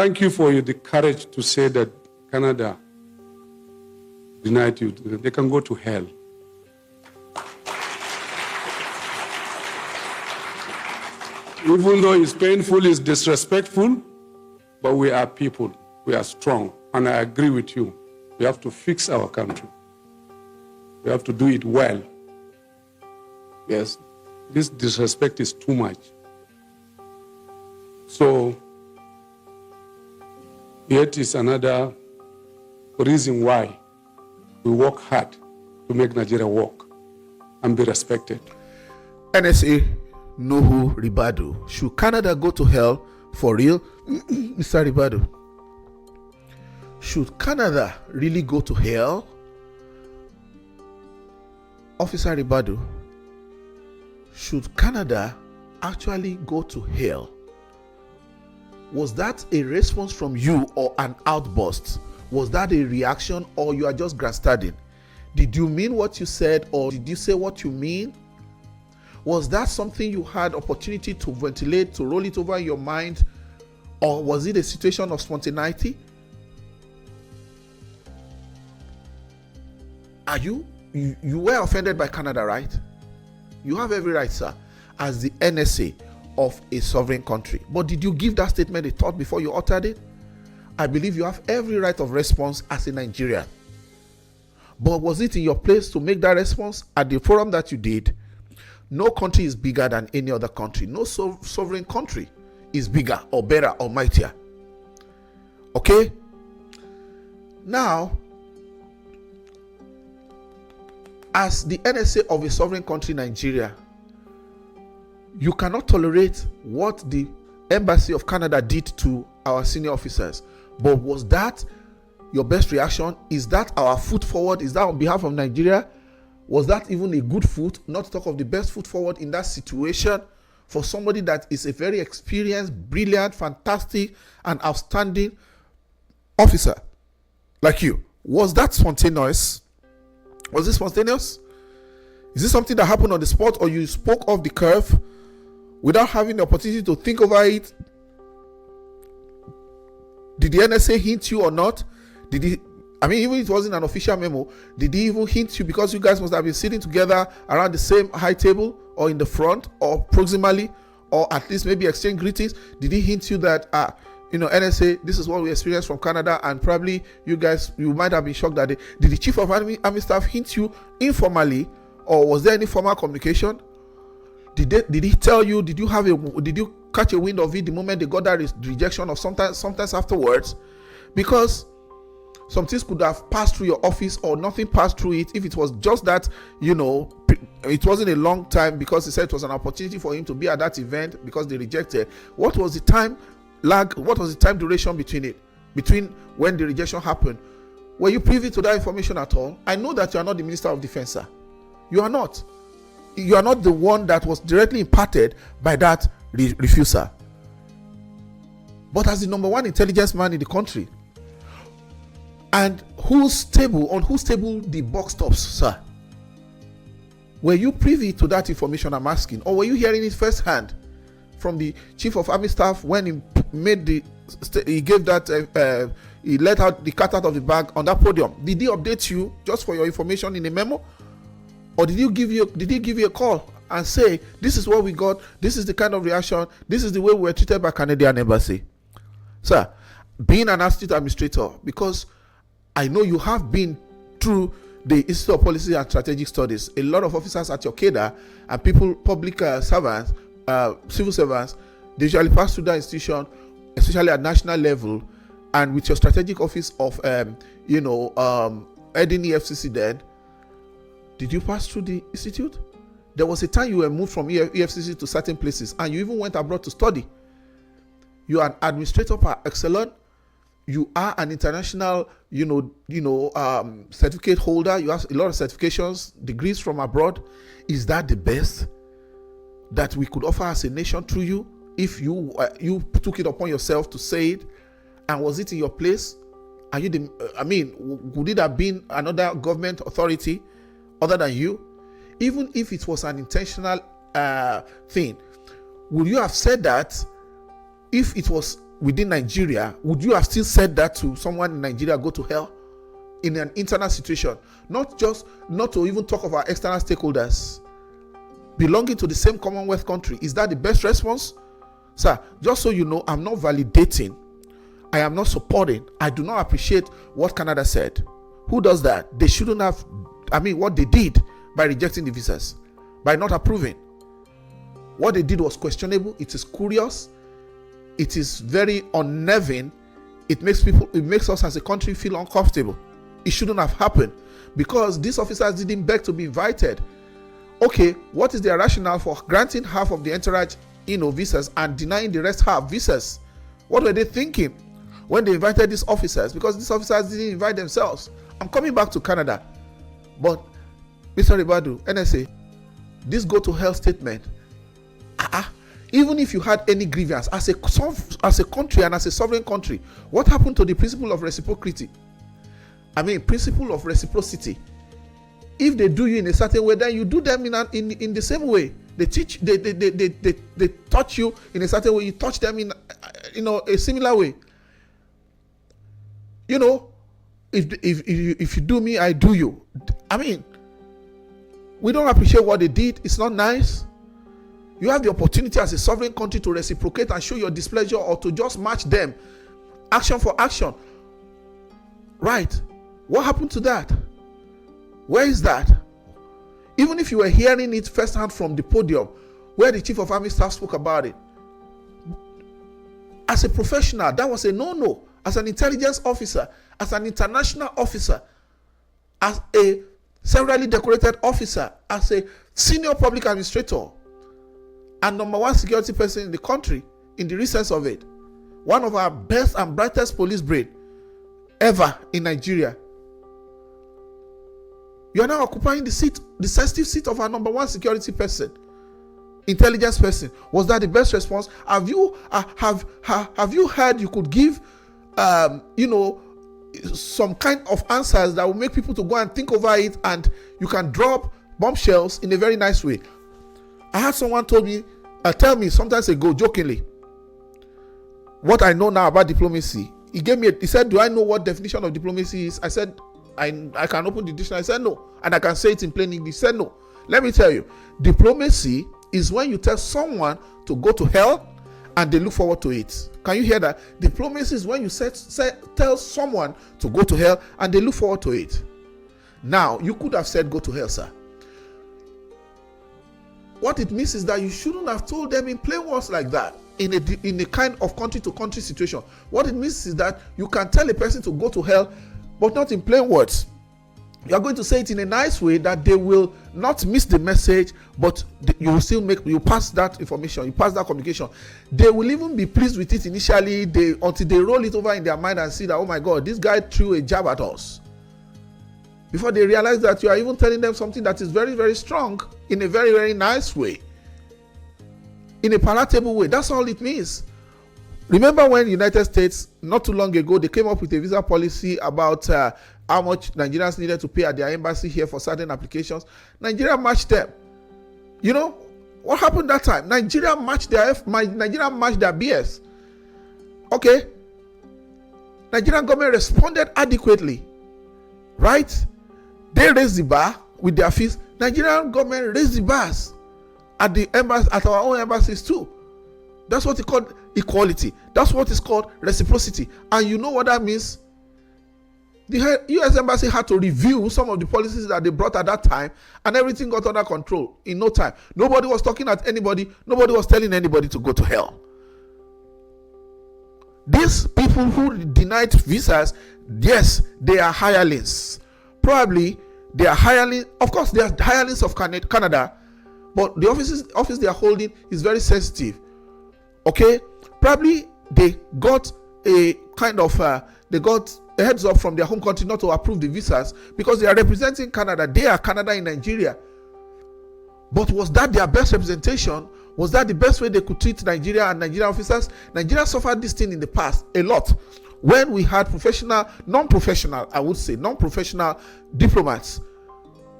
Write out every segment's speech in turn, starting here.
thank you for the courage to say that Canada denied you. They can go to hell. Even though it's painful, it's disrespectful, but we are people. We are strong. And I agree with you. We have to fix our country. We have to do it well. Yes, this disrespect is too much. So, yet is another reason why we work hard to make Nigeria work and be respected. NSA Nuhu Ribadu. Should Canada go to hell for real? Mr. Ribadu. Should Canada really go to hell? Officer Ribadu. Should Canada actually go to hell? Was that a response from you or an outburst? Was that a reaction or you are just grandstanding? Did you mean what you said or did you say what you mean? Was that something you had opportunity to ventilate, to roll it over in your mind? Or was it a situation of spontaneity? Are you were offended by Canada, right? You have every right, sir, as the NSA of a sovereign country. But did you give that statement a thought before you uttered it? I believe you have every right of response as a Nigerian. But was it in your place to make that response at the forum that you did? No country is bigger than any other country. No sovereign country is bigger or better or mightier. Okay? Now, as the NSA of a sovereign country, Nigeria, you cannot tolerate what the Embassy of Canada did to our senior officers. But was that your best reaction? Is that our foot forward? Is that on behalf of Nigeria? Was that even a good foot? Not to talk of the best foot forward in that situation for somebody that is a very experienced, brilliant, fantastic, and outstanding officer like you. Was that spontaneous? Was it spontaneous? Is this something that happened on the spot or you spoke off the curve without having the opportunity to think over it? Did the NSA hint you or not? Did he? I mean, even if it wasn't an official memo, did he even hint you because you guys must have been sitting together around the same high table or in the front or proximally or at least maybe exchange greetings? Did he hint you that, NSA, this is what we experienced from Canada and probably you might have been shocked that day. Did the chief of army staff hint you informally or was there any formal communication? Did he tell you, did you catch a wind of it the moment they got that rejection or sometimes afterwards? Because some things could have passed through your office or nothing passed through it if it was just that, it wasn't a long time because he said it was an opportunity for him to be at that event because they rejected. What was the time lag? What was the time duration between when the rejection happened? Were you privy to that information at all? I know that you are not the Minister of Defense, sir. You are not. You are not the one that was directly impacted by that refusal. But as the number one intelligence man in the country, and on whose table the buck stops, sir? Were you privy to that information I'm asking, or were you hearing it firsthand from the chief of army staff when he let out the cat out of the bag on that podium? Did he update you just for your information in a memo, or did he give you a call and say, this is what we got, this is the kind of reaction, this is the way we were treated by Canadian embassy? Sir, being an assistant administrator, because I know you have been through the Institute of Policy and Strategic Studies. A lot of officers at your cadre and people, public servants, civil servants, they usually pass through that institution, especially at national level, and with your strategic office of, heading EFCC then, did you pass through the institute? There was a time you were moved from EFCC to certain places, and you even went abroad to study. You are an administrator par excellence. You are an international, certificate holder. You have a lot of certifications, degrees from abroad. Is that the best that we could offer as a nation through you? If you took it upon yourself to say it, and was it in your place? Are you would it have been another government authority other than you? Even if it was an intentional thing, would you have said that if it was within Nigeria, would you have still said that to someone in Nigeria, go to hell? In an internal situation, not to even talk of our external stakeholders belonging to the same Commonwealth country. Is that the best response? Sir, just so you know, I'm not validating, I am not supporting, I do not appreciate what Canada said. Who does that? They shouldn't have, what they did by rejecting the visas, by not approving. What they did was questionable. It is curious. It is very unnerving. It makes us as a country feel uncomfortable. It shouldn't have happened because these officers didn't beg to be invited. Okay, what is their rationale for granting half of the entourage, visas and denying the rest half visas? What were they thinking when they invited these officers? Because these officers didn't invite themselves. I'm coming back to Canada, but Mr. Ribadu, NSA, this go to hell statement. Even if you had any grievance as a country and as a sovereign country, what happened to the principle of reciprocity? Principle of reciprocity. If they do you in a certain way, then you do them in the same way. They touch you in a certain way, you touch them in a similar way. If you do me, I do you. We don't appreciate what they did. It's not nice. You have the opportunity as a sovereign country to reciprocate and show your displeasure, or to just match them, action for action. Right? What happened to that? Where is that? Even if you were hearing it firsthand from the podium, where the Chief of Army Staff spoke about it, as a professional, that was a no-no. As an intelligence officer, as an international officer, as a severally decorated officer, as a senior public administrator, and number one security person in the country, in the recent of it, one of our best and brightest police brain ever in Nigeria. You are now occupying the sensitive seat of our number one security person, intelligence person. Was that the best response? Have you heard you could give some kind of answers that will make people to go and think over it, and you can drop bombshells in a very nice way? I had someone tell me sometimes ago, jokingly, what I know now about diplomacy. He said, do I know what definition of diplomacy is? I said, I can open the dictionary. I said no, and I can say it in plain English. He said no. Let me tell you, diplomacy is when you tell someone to go to hell and they look forward to it. Can you hear that? Diplomacy is when you tell someone to go to hell and they look forward to it. Now, you could have said go to hell, sir. What it means is that you shouldn't have told them in plain words like that, in a kind of country to country situation. What it means is that you can tell a person to go to hell, but not in plain words. You are going to say it in a nice way that they will not miss the message, but you will still you pass that information, you pass that communication. They will even be pleased with it initially, until they roll it over in their mind and see that, oh my God, this guy threw a jab at us. Before they realize that you are even telling them something that is very, very strong in a very, very nice way, in a palatable way. That's all it means. Remember when United States, not too long ago, they came up with a visa policy about how much Nigerians needed to pay at their embassy here for certain applications. Nigeria matched them. You know what happened that time? Nigeria matched their BS. Okay, Nigerian government responded adequately, right? They raised the bar with their fees. Nigerian government raised the bars at the embassy, at our own embassies too. That's what it's called equality. That's what is called reciprocity. And you know what that means? The U.S. Embassy had to review some of the policies that they brought at that time, and everything got under control in no time. Nobody was talking at anybody. Nobody was telling anybody to go to hell. These people who denied visas, yes, they are hirelings. Probably they are hirelings. Of course, they are hirelings of Canada, but the office they are holding is very sensitive. Okay, probably they got a kind of they got a heads up from their home country not to approve the visas because they are representing Canada. They are Canada in Nigeria. But was that their best representation? Was that the best way they could treat Nigeria and Nigerian officers? Nigeria suffered this thing in the past a lot when we had non-professional diplomats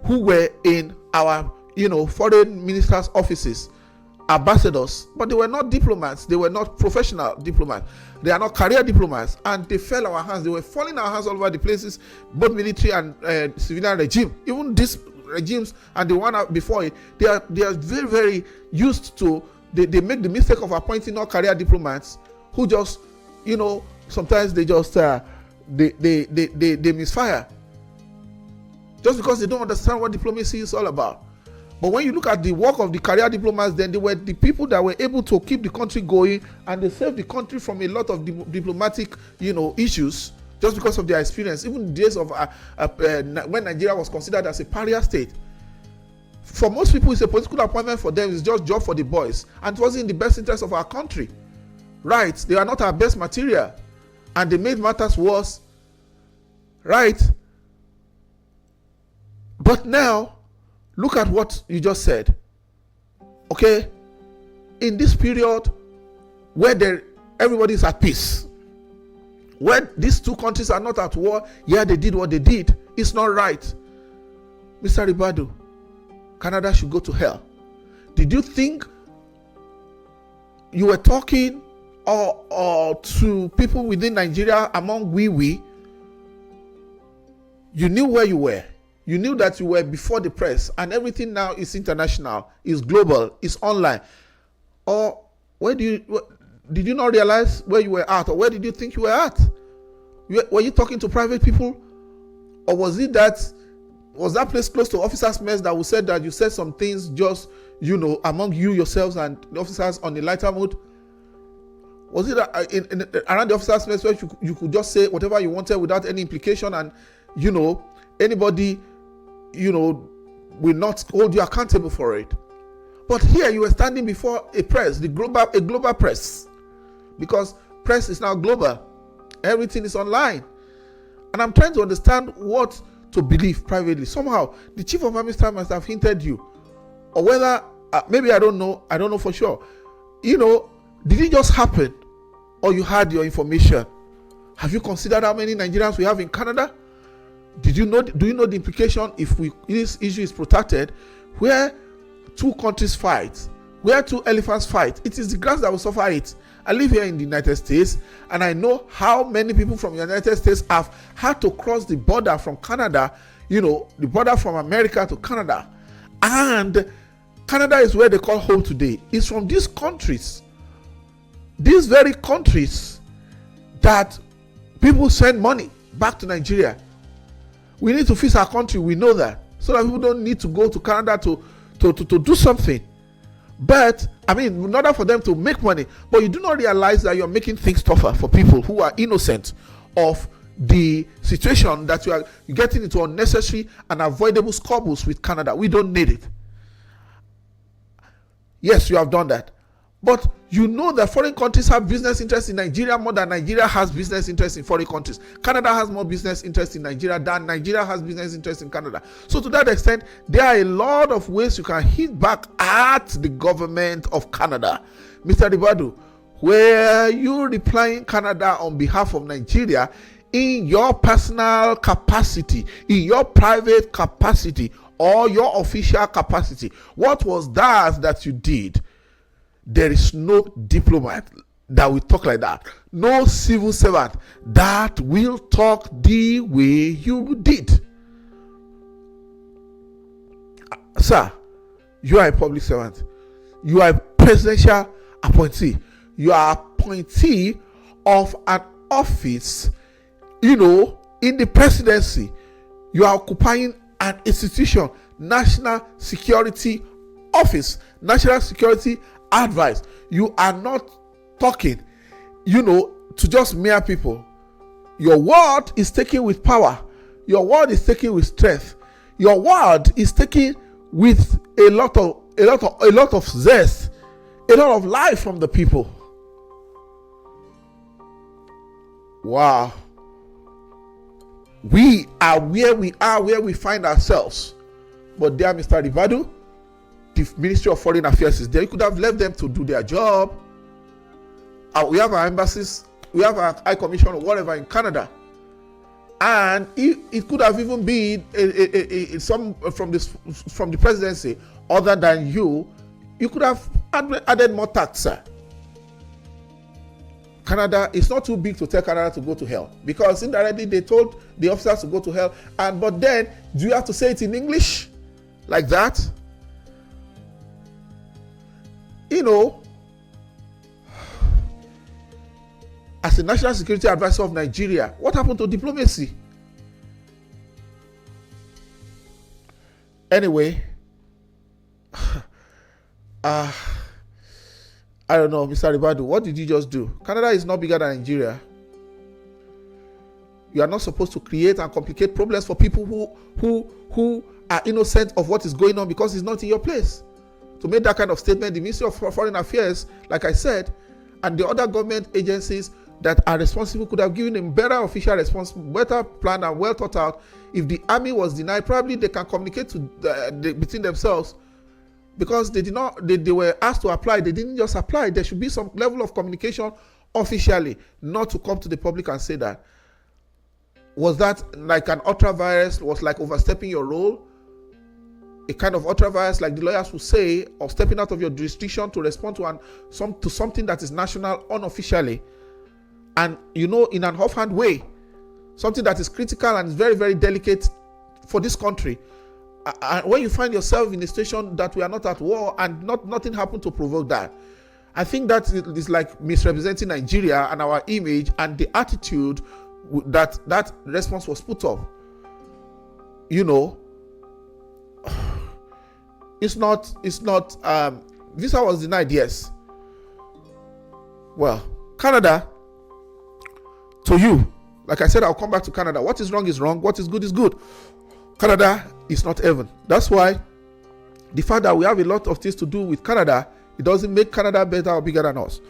who were in our foreign ministers' offices ambassadors, but they were not diplomats. They were not professional diplomats. They are not career diplomats, and they fell our hands. They were falling our hands all over the places, both military and civilian regime. Even these regimes and the one before it, they are very, very used to. They make the mistake of appointing non career diplomats who just, sometimes they just they misfire just because they don't understand what diplomacy is all about. But when you look at the work of the career diplomats, then they were the people that were able to keep the country going, and they saved the country from a lot of diplomatic, issues just because of their experience. Even in the days of when Nigeria was considered as a pariah state, for most people, it's a political appointment for them. It's just job for the boys, and it wasn't in the best interest of our country. Right? They are not our best material, and they made matters worse. Right? But now, look at what you just said. Okay? In this period where everybody is at peace, when these two countries are not at war, they did what they did. It's not right. Mr. Ribadu, Canada should go to hell. Did you think you were talking or to people within Nigeria among we? You knew where you were. You knew that you were before the press, and everything now is international, is global, is online. Or did you not realize where you were at, or where did you think you were at? Were you talking to private people, or was that place close to officers' mess that said that you said some things just among you yourselves and the officers on the lighter mood? Was it around the officers' mess where you could just say whatever you wanted without any implication, and anybody will not hold you accountable for it? But here you were standing before a press, a global press, because press is now global. Everything is online, and I'm trying to understand what to believe privately. Somehow the chief of army staff must have hinted you, or whether maybe I don't know for sure. Did it just happen, or you had your information? Have you considered how many Nigerians we have in Canada? Do you know the implication if this issue is protected, where two countries fight, where two elephants fight? It is the grass that will suffer it. I live here in the United States, and I know how many people from the United States have had to cross the border from Canada, the border from America to Canada. And Canada is where they call home today. It's from these countries, these very countries, that people send money back to Nigeria. We need to fix our country, we know that, so that people don't need to go to Canada to do something. But, in order for them to make money, but you do not realize that you're making things tougher for people who are innocent of the situation, that you're getting into unnecessary and avoidable squabbles with Canada. We don't need it. Yes, you have done that. But you know that foreign countries have business interests in Nigeria more than Nigeria has business interests in foreign countries. Canada has more business interests in Nigeria than Nigeria has business interests in Canada. So to that extent, there are a lot of ways you can hit back at the government of Canada. Mr. Ribadu, were you replying Canada on behalf of Nigeria in your personal capacity, in your private capacity, or your official capacity? What was that you did? There is no diplomat that will talk like that. No civil servant that will talk the way you did. Sir, you are a public servant. You are a presidential appointee. You are appointee of an office, in the presidency. You are occupying an institution, National Security Office, National Security Advice. You are not talking, to just mere people. Your word is taken with power. Your word is taken with strength. Your word is taken with a lot of zest, a lot of life from the people. Wow. We are where we find ourselves. But dear Mr. Ribadu, the Ministry of Foreign Affairs is there. You could have left them to do their job. We have our embassies, we have our High Commission or whatever in Canada, and it could have even been some from the presidency other than you. You could have added more tax, sir. Canada, it's not too big to tell Canada to go to hell, because indirectly they told the officers to go to hell. But then, do you have to say it in English like that? You know, as a national security advisor of Nigeria, what happened to diplomacy? Anyway, I don't know, Mr. Ribadu, what did you just do? Canada is not bigger than Nigeria. You are not supposed to create and complicate problems for people who are innocent of what is going on because it's not in your place. To make that kind of statement, the Ministry of Foreign Affairs, like I said, and the other government agencies that are responsible could have given a better official response, better plan and well thought out. If the army was denied, probably they can communicate between themselves, because they were asked to apply. They didn't just apply. There should be some level of communication officially, not to come to the public and say that. Was that like an ultra virus? Was like overstepping your role? A kind of ultra virus, like the lawyers will say, of stepping out of your jurisdiction to respond to something that is national unofficially, and in an offhand way, something that is critical and is very, very delicate for this country. And when you find yourself in a situation that we are not at war and nothing happened to provoke that, I think that is like misrepresenting Nigeria and our image and the attitude that response was put up. It's not visa was denied, yes. Well, Canada, to you, like I said, I'll come back to Canada. What is wrong, what is good. Canada is not heaven. That's why the fact that we have a lot of things to do with Canada, it doesn't make Canada better or bigger than us.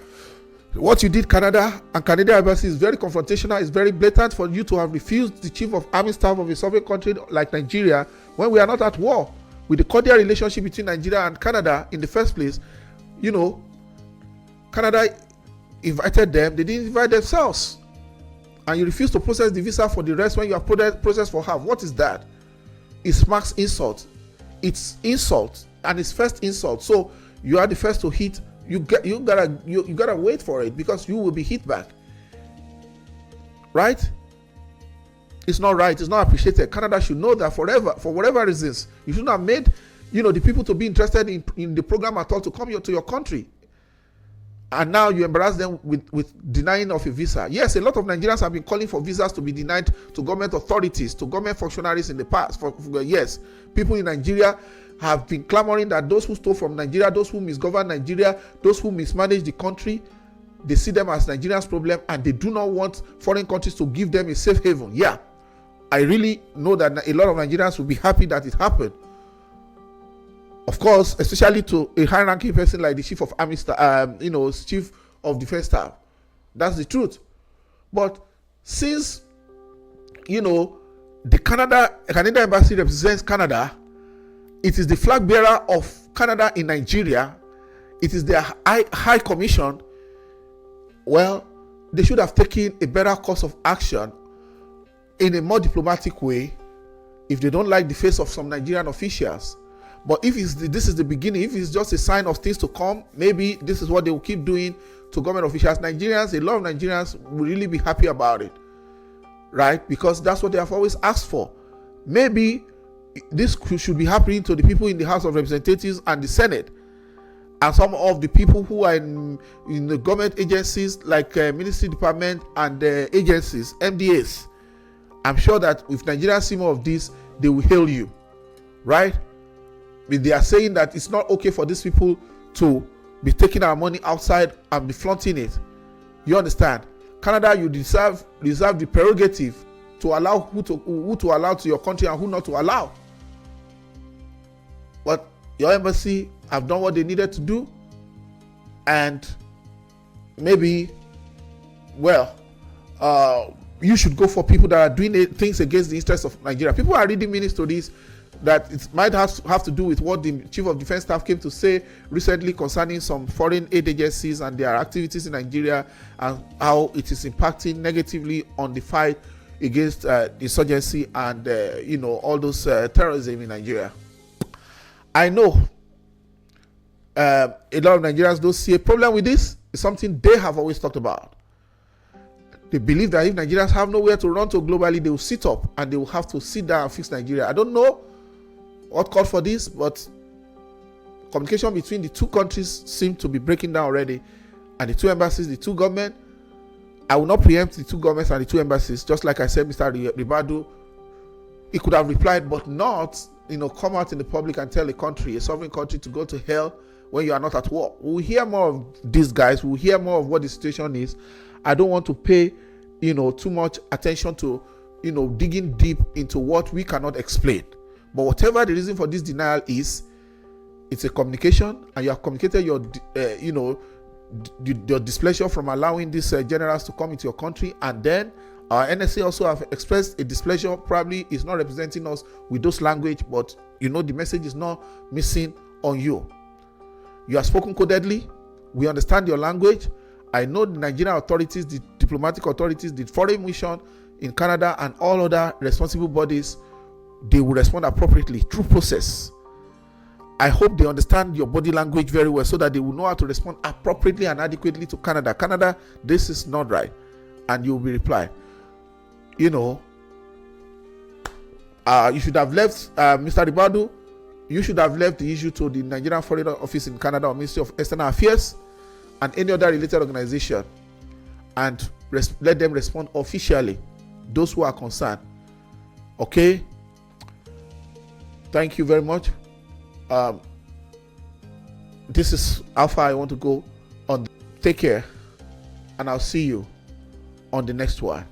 What you did, Canada and Canadian embassy, is very confrontational. It's very blatant for you to have refused the chief of army staff of a sovereign country like Nigeria when we are not at war. With the cordial relationship between Nigeria and Canada in the first place, Canada invited them. They didn't invite themselves. And you refuse to process the visa for the rest when you have processed for half. What is that? It marks insult. It's insult, and it's first insult. So you are the first to hit. You gotta wait for it, because you will be hit back. Right? It's not right. It's not appreciated. Canada should know that forever, for whatever reasons, you shouldn't have made the people to be interested in the program at all to come to your country. And now you embarrass them with denying of a visa. Yes, a lot of Nigerians have been calling for visas to be denied to government authorities, to government functionaries in the past. For yes, people in Nigeria have been clamoring that those who stole from Nigeria, those who misgovern Nigeria, those who mismanage the country, they see them as Nigerians' problem, and they do not want foreign countries to give them a safe haven. Yeah, I really know that a lot of Nigerians will be happy that it happened. Of course, especially to a high-ranking person like the chief of army staff, chief of defense staff. That's the truth. But since, the Canadian embassy represents Canada, it is the flag bearer of Canada in Nigeria, it is their high commission, well, they should have taken a better course of action in a more diplomatic way if they don't like the face of some Nigerian officials. But if this is the beginning, if it's just a sign of things to come, maybe this is what they will keep doing to government officials. Nigerians, a lot of Nigerians will really be happy about it, right? Because that's what they have always asked for. Maybe this should be happening to the people in the House of Representatives and the Senate, and some of the people who are in the government agencies like Ministry Department and agencies, MDAs. I'm sure that if Nigerians see more of this, they will hail you, right? They are saying that it's not okay for these people to be taking our money outside and be flaunting it. You understand? Canada, you reserve the prerogative to allow who to allow to your country and who not to allow. But your embassy have done what they needed to do, and maybe, you should go for people that are doing things against the interests of Nigeria. People are reading many stories that it might have to do with what the Chief of Defense Staff came to say recently concerning some foreign aid agencies and their activities in Nigeria, and how it is impacting negatively on the fight against insurgency and all those terrorism in Nigeria. I know a lot of Nigerians don't see a problem with this. It's something they have always talked about. They believe that if Nigerians have nowhere to run to globally, they will sit up and they will have to sit down and fix Nigeria. I don't know what called for this, but communication between the two countries seem to be breaking down already. And the two embassies, the two governments, I will not preempt the two governments and the two embassies. Just like I said, Mr. Ribadu, he could have replied, but not, come out in the public and tell a country, a sovereign country, to go to hell when you are not at war. We'll hear more of these guys. We'll hear more of what the situation is. I don't want to pay, too much attention to, digging deep into what we cannot explain. But whatever the reason for this denial is, it's a communication, and you have communicated your, your displeasure from allowing these generals to come into your country, and then our NSA also have expressed a displeasure. Probably is not representing us with those language, but the message is not missing on you. You have spoken codedly. We understand your language. I know the Nigerian authorities, the diplomatic authorities, the foreign mission in Canada, and all other responsible bodies, they will respond appropriately through process. I hope they understand your body language very well so that they will know how to respond appropriately and adequately to Canada. Canada, this is not right. And you will be replied. You should have left, Mr. Ribadu, you should have left the issue to the Nigerian Foreign Office in Canada or Ministry of External Affairs and any other related organization, and let them respond officially, those who are concerned. Okay? Thank you very much. This is how far I want to go on. Take care, and I'll see you on the next one.